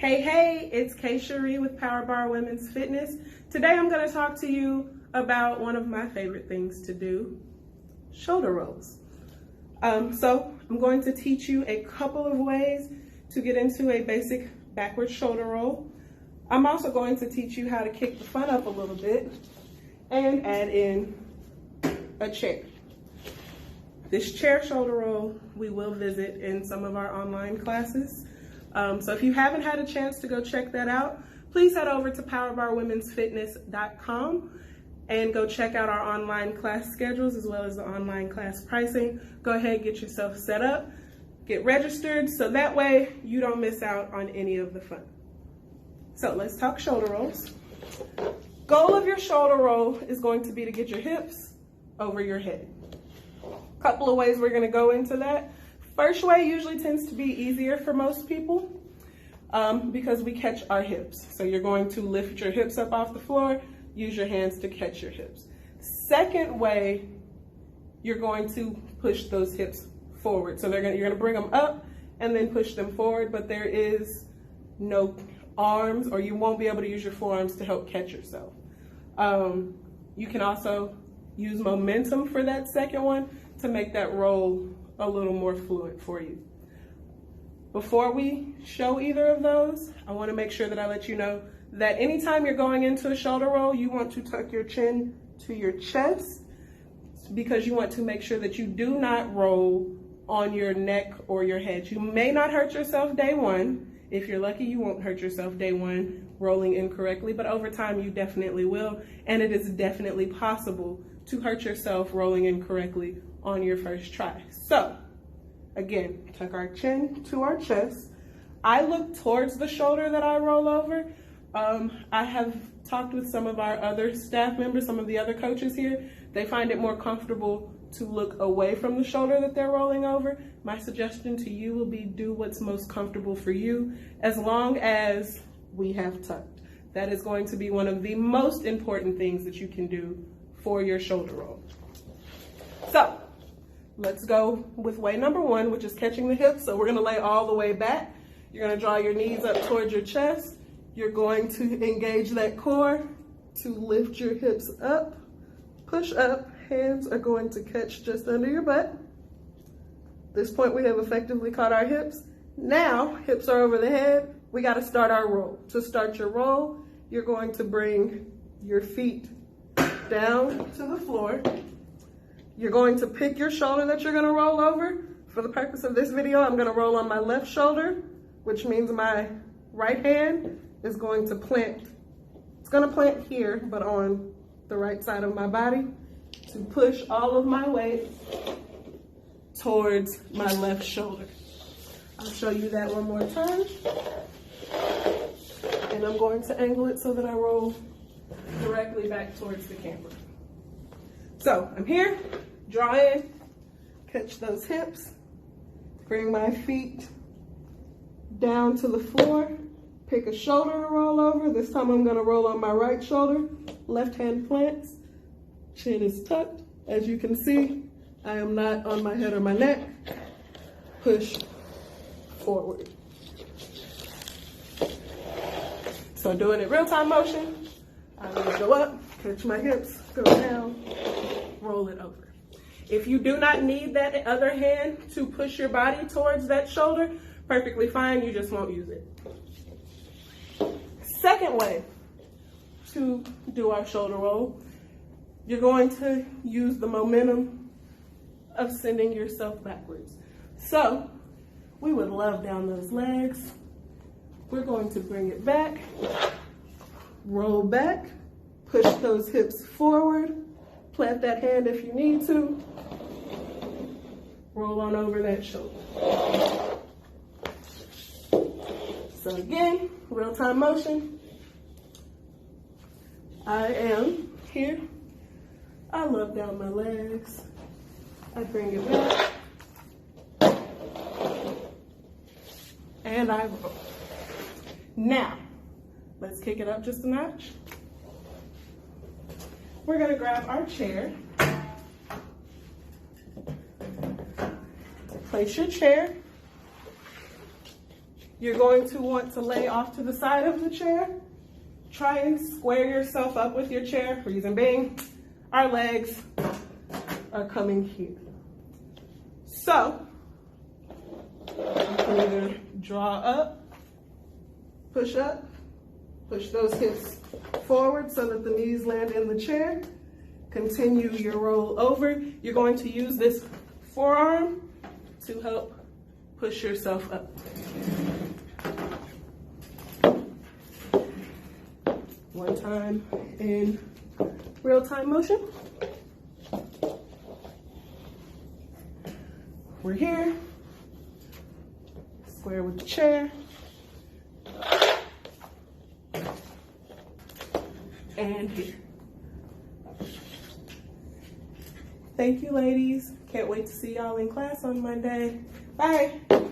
Hey, it's Kay Cherie with Power Bar Women's Fitness. Today I'm going to talk to you about one of my favorite things to do, shoulder rolls. So I'm going to teach you a couple of ways to get into a basic backward shoulder roll. I'm also going to teach you how to kick the fun up a little bit and add in a chair. This chair shoulder roll we will visit in some of our online classes. So if you haven't had a chance to go check that out, please head over to powerbarwomensfitness.com and go check out our online class schedules as well as the online class pricing. Go ahead, get yourself set up, get registered, so that way you don't miss out on any of the fun. So let's talk shoulder rolls. Goal of your shoulder roll is going to be to get your hips over your head. Couple of ways we're going to go into that. First way usually tends to be easier for most people because we catch our hips. So you're going to lift your hips up off the floor, use your hands to catch your hips. Second way, you're going to push those hips forward. So you're going to bring them up and then push them forward, but there is no arms, or you won't be able to use your forearms to help catch yourself. You can also use momentum for that second one to make that roll a little more fluid for you. Before we show either of those, I want to make sure that I let you know that anytime you're going into a shoulder roll, you want to tuck your chin to your chest because you want to make sure that you do not roll on your neck or your head. You may not hurt yourself day one. If you're lucky, you won't hurt yourself day one rolling incorrectly, but over time you definitely will, and it is definitely possible to hurt yourself rolling incorrectly on your first try. So again, tuck our chin to our chest. I look towards the shoulder that I roll over. I have talked with some of our other staff members, some of the other coaches here. They find it more comfortable to look away from the shoulder that they're rolling over. My suggestion to you will be do what's most comfortable for you, as long as we have tucked. That is going to be one of the most important things that you can do for your shoulder roll. So let's go with way number one, which is catching the hips. So we're going to lay all the way back. You're going to draw your knees up towards your chest. You're going to engage that core to lift your hips up, push up. Hands are going to catch just under your butt. At this point, we have effectively caught our hips. Now, hips are over the head. We got to start our roll. To start your roll, you're going to bring your feet down to the floor. You're going to pick your shoulder that you're going to roll over. For the purpose of this video, I'm going to roll on my left shoulder, which means my right hand is going to plant. It's going to plant here, but on the right side of my body, to push all of my weight towards my left shoulder. I'll show you that one more time. And I'm going to angle it so that I roll directly back towards the camera. So I'm here, draw in, catch those hips, bring my feet down to the floor, pick a shoulder to roll over. This time I'm going to roll on my right shoulder, left hand plants, chin is tucked. As you can see, I am not on my head or my neck. Push forward. So doing it real time motion, I'm going to go up, catch my hips, go down, roll it over. If you do not need that other hand to push your body towards that shoulder, perfectly fine, you just won't use it. Second way to do our shoulder roll, you're going to use the momentum of sending yourself backwards. So we would love down those legs. We're going to bring it back, roll back, push those hips forward, plant that hand if you need to, roll on over that shoulder. So again, real-time motion. I am here. I love down my legs. I bring it back. And I roll. Now, let's kick it up just a notch. We're gonna grab our chair. Place your chair You're going to want to lay off to the side of the chair. Try and square yourself up with your chair. Reason being, our legs are coming here. So, you can either draw up, push those hips forward so that the knees land in the chair. Continue your roll over. You're going to use this forearm to help push yourself up. One time in real-time motion. We're here. Square with the chair. And here. Thank you, ladies. Can't wait to see y'all in class on Monday. Bye.